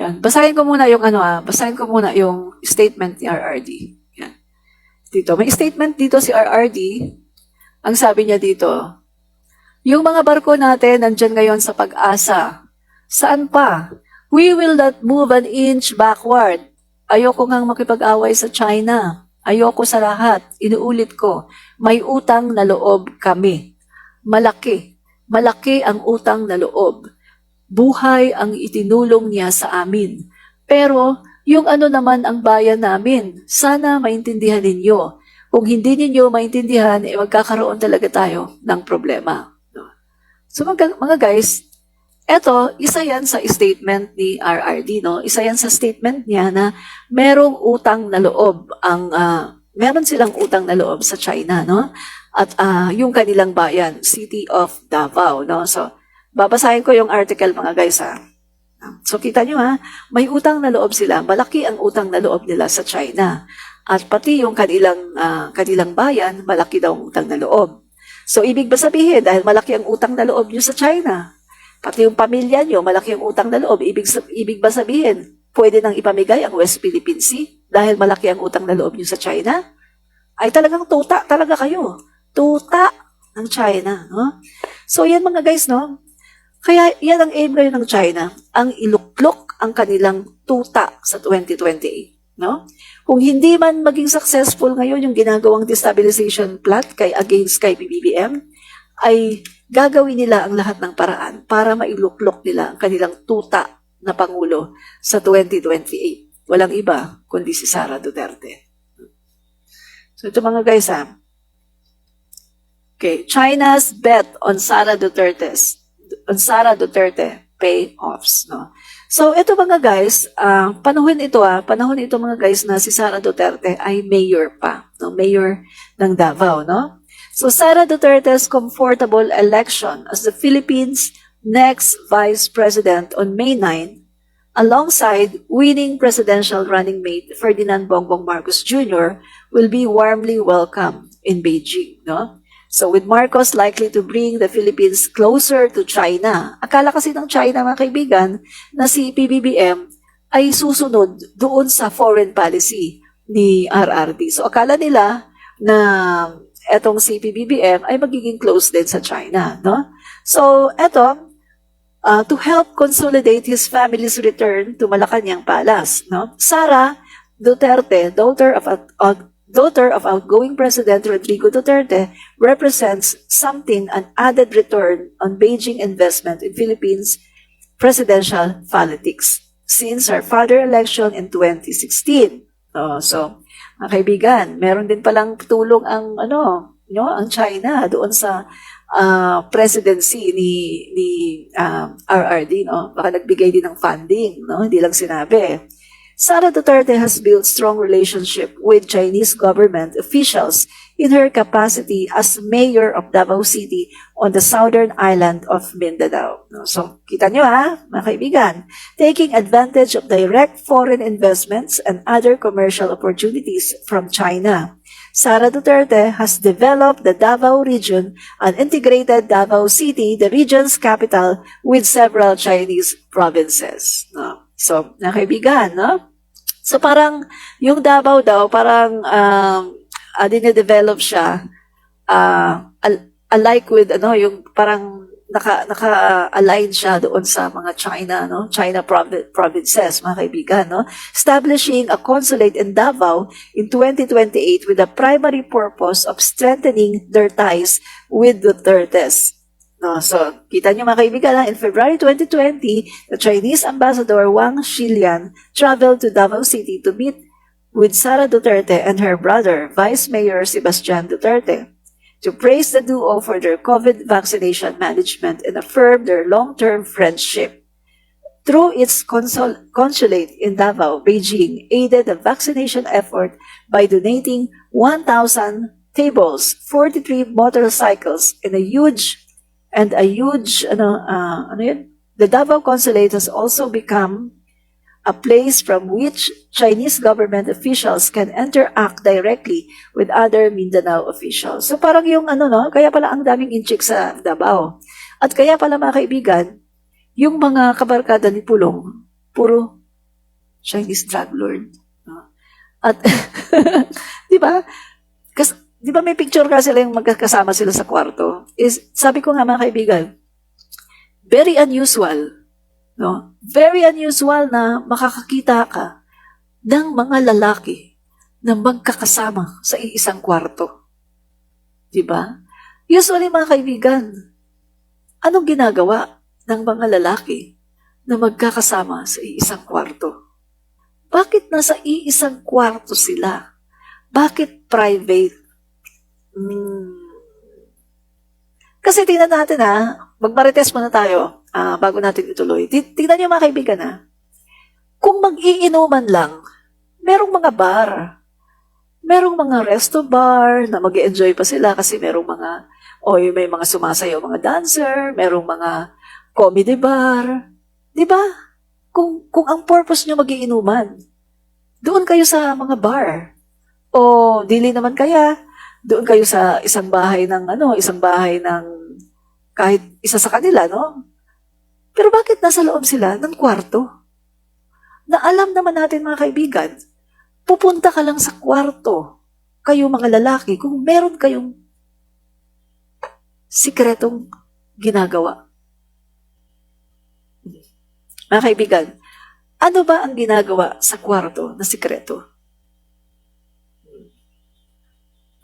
Yan. Basahin ko muna yung basahin ko muna yung statement ni RRD. Yan. Dito, may statement dito si RRD. Ang sabi niya dito, yung mga barko natin nandyan ngayon sa Pag-asa. Saan pa? We will not move an inch backward. Ayoko ngang makipag-away sa China. Ayoko sa lahat. Inuulit ko, may utang na loob kami. Malaki. Malaki ang utang na loob. Buhay ang itinulong niya sa amin. Pero, yung ano naman ang bayan namin, sana maintindihan ninyo. Kung hindi ninyo maintindihan, magkakaroon talaga tayo ng problema. So mga guys, eto, isa yan sa statement ni RRD, no? Isa yan sa statement niya na merong utang na loob meron silang utang na loob sa China, no? At yung kanilang bayan, City of Davao, no? So, babasahin ko yung article mga guys, ha. So, kita nyo, ha? May utang na loob sila. Malaki ang utang na loob nila sa China. At pati yung kanilang bayan, malaki daw ang utang na loob. So, ibig ba sabihin, dahil malaki ang utang na loob nyo sa China, pati yung pamilya nyo, malaki ang utang na loob, ibig ba sabihin, pwede nang ipamigay ang West Philippine Sea dahil malaki ang utang na loob nyo sa China? Ay talagang tuta talaga kayo. Tuta ng China, no? So, yan mga guys, no? Kaya yan ang aim ngayon ng China, ang iluklok ang kanilang tuta sa 2028, no? Kung hindi man maging successful ngayon yung ginagawang destabilization plot against kay PBBM, ay gagawin nila ang lahat ng paraan para mailuklok nila ang kanilang tuta na Pangulo sa 2028. Walang iba kundi si Sara Duterte. So ito mga guys, ha. Okay, China's bet on Sara Duterte payoffs, no? So ito mga guys, panahon ito mga guys na si Sara Duterte ay mayor pa, no? Mayor ng Davao, no? So Sara Duterte's comfortable election as the Philippines' next vice president on May 9, alongside winning presidential running mate Ferdinand Bongbong Marcos Jr., will be warmly welcomed in Beijing, no? So with Marcos likely to bring the Philippines closer to China. Akala kasi ng China, mga kaibigan, na si PBBM ay susunod doon sa foreign policy ni RRD. So akala nila na etong si PBBM ay magiging close din sa China, no? So to help consolidate his family's return to Malacanang Palace, no? Sara Duterte, daughter of outgoing President Rodrigo Duterte, represents an added return on Beijing investment in Philippines presidential politics since her father election in 2016. So, mga kaibigan, meron din palang tulong ang China doon sa presidency ni RRD, no? Baka nagbigay din ng funding, no? Hindi lang sinabi. Sara Duterte has built strong relationship with Chinese government officials in her capacity as mayor of Davao City on the southern island of Mindanao. So, kita nyo mga kaibigan, taking advantage of direct foreign investments and other commercial opportunities from China. Sara Duterte has developed the Davao region and integrated Davao City, the region's capital, with several Chinese provinces. No? So, mga kaibigan, no? So, parang, yung Davao daw, parang, dine-develop siya, alike with, yung parang, naka-align siya doon sa mga China, no? China provinces, mga kaibigan, no? Establishing a consulate in Davao in 2028 with the primary purpose of strengthening their ties with Duterte's. No, so, kita nyo mga kaibigan, in February 2020, the Chinese ambassador Wang Xilian traveled to Davao City to meet with Sara Duterte and her brother, Vice Mayor Sebastian Duterte, to praise the duo for their COVID vaccination management and affirm their long-term friendship. Through its consulate in Davao, Beijing aided the vaccination effort by donating 1,000 tables, 43 motorcycles, and the Davao Consulate has also become a place from which Chinese government officials can interact directly with other Mindanao officials. So parang yung kaya pala ang daming inchik sa Davao. At kaya pala mga kaibigan, yung mga kabarkada ni Pulong, puro Chinese drug lord. No? At, di ba? Kasi, di ba may picture ka sila yung magkasama sila sa kwarto? Sabi ko nga mga kaibigan, very unusual, no? Very unusual na makakakita ka ng mga lalaki na magkakasama sa iisang kwarto. Di ba? Usually mga kaibigan, anong ginagawa ng mga lalaki na magkakasama sa iisang kwarto? Bakit nasa iisang kwarto sila? Bakit private? Kasi tingnan natin magmarites muna tayo bago natin ituloy. Tingnan niyo mga kaibigan kung mag-iinuman lang, merong mga bar, merong mga resto bar na mag-enjoy pa sila kasi merong mga, may mga sumasayaw, mga dancer, merong mga comedy bar. Di ba? Kung ang purpose nyo mag-iinuman, doon kayo sa mga bar. O dili naman kaya, doon kayo sa isang bahay ng kahit isa sa kanila, no? Pero bakit nasa loob sila ng kwarto? Na alam naman natin mga kaibigan, pupunta ka lang sa kwarto, kayo mga lalaki, kung meron kayong sikretong ginagawa. Mga kaibigan, ano ba ang ginagawa sa kwarto na sikreto?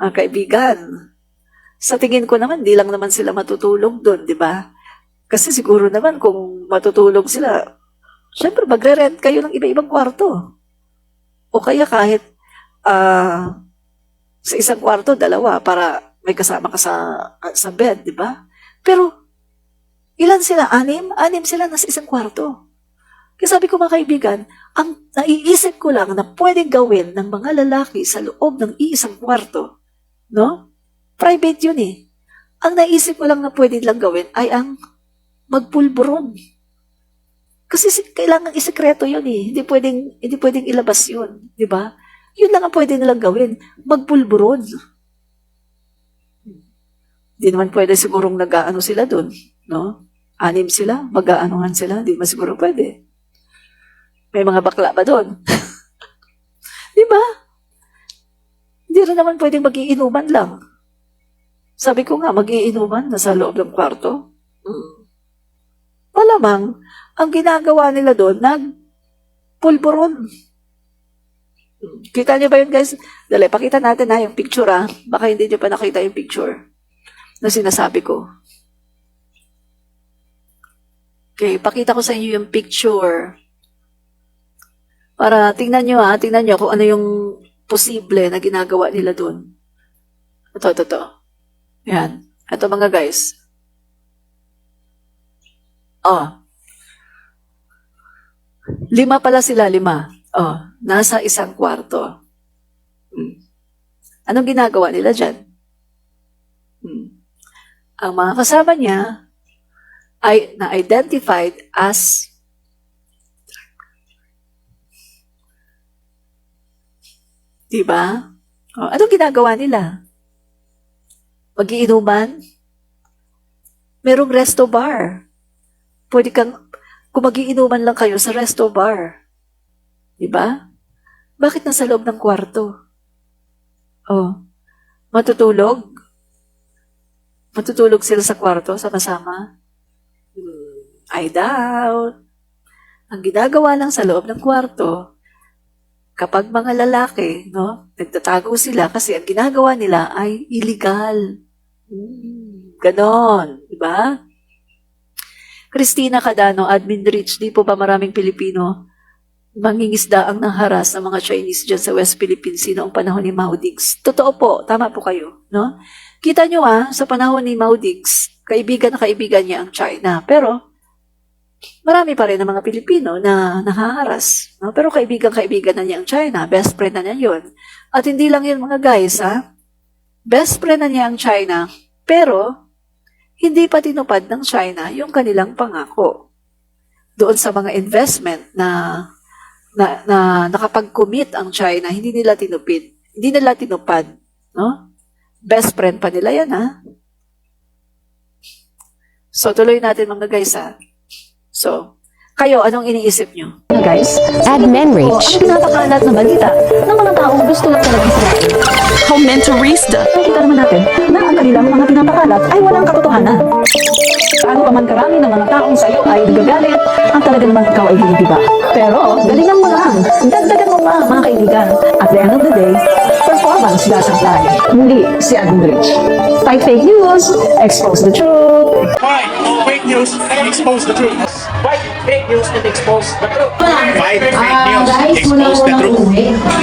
Mga kaibigan, sa tingin ko naman, di lang naman sila matutulog doon, di ba? Kasi siguro naman kung matutulog sila, syempre magre-rent kayo ng iba-ibang kwarto. O kaya kahit sa isang kwarto, dalawa, para may kasama ka sa bed, di ba? Pero, ilan sila? Anim? Anim sila nasa isang kwarto. Kaya sabi ko mga kaibigan, ang naiisip ko lang na pwedeng gawin ng mga lalaki sa loob ng iisang kwarto, no? Private yun Ang naisip ko lang na pwede lang gawin ay ang magpulburon. Kasi kailangan isekreto yun Hindi pwedeng ilabas yun. Di ba? Yun lang ang pwede nilang gawin. Magpulburon. Di naman pwede sigurong nag-aano sila dun. No? 6 sila, mag-aanuhan sila. Di naman siguro pwede. May mga bakla ba doon? Di ba? Hindi rin naman pwedeng mag-iinuman lang. Sabi ko nga, mag-iinuman nasa loob ng kwarto. Malamang, ang ginagawa nila doon, nagpulburon. Kita niyo ba yun, guys? Dali, pakita natin yung picture, Baka hindi niyo pa nakita yung picture na sinasabi ko. Okay, pakita ko sa inyo yung picture. Para tingnan nyo kung ano yung posible na ginagawa nila doon. Ito. Yan. Ito mga guys. 5 pala sila, 5. Nasa isang kwarto. Anong ginagawa nila dyan? Ang mga kasama niya ay na-identified as diba? Anong ginagawa nila? Mag-iinuman? Merong resto bar. Pwede kung mag-iinuman lang kayo sa resto bar. Diba? Bakit nasa loob ng kwarto? Matutulog? Matutulog sila sa kwarto, sama-sama? I doubt. Ang ginagawa lang sa loob ng kwarto, kapag mga lalaki, nagtatago sila kasi ang ginagawa nila ay illegal. Ganon, di ba? Christina Cadano, Admin Rich, di po ba maraming Pilipino mangingisda ang nangharas ng mga Chinese dyan sa West Philippines noong panahon ni Mao Diggs? Totoo po, tama po kayo, no? Kita nyo sa panahon ni Mao Diggs, kaibigan na kaibigan niya ang China, pero marami pa rin ang mga Pilipino na nahaharas. No? Pero kaibigan na niya ang China. Best friend na niya yun. At hindi lang yun mga guys, best friend na niya ang China. Pero, hindi pa tinupad ng China yung kanilang pangako. Doon sa mga investment na nakapag-commit ang China, hindi nila tinupad. No? Best friend pa nila yan, So, tuloy natin mga guys, So, Kayo, anong iniisip nyo? Guys, Admin o reach. ang pinapakalat na balita ng mga taong gusto lang talaga Israel. Comentarista. Nakita naman natin na ang kanilang mga pinapakalat ay walang katotohanan. Ano pa man karami ng mga taong sa'yo ay nagagalit, ang talaga naman ikaw ay hinihiba. Pero, galingan mo lang. Dagdagan mo pa, mga kaibigan. At the end of the day, performance doesn't lie. Muli si Admin Rich. Fight fake news, expose the truth. Fight fake news and expose the truth. Fight fake news and expose the truth. Fight fake news, expose the truth.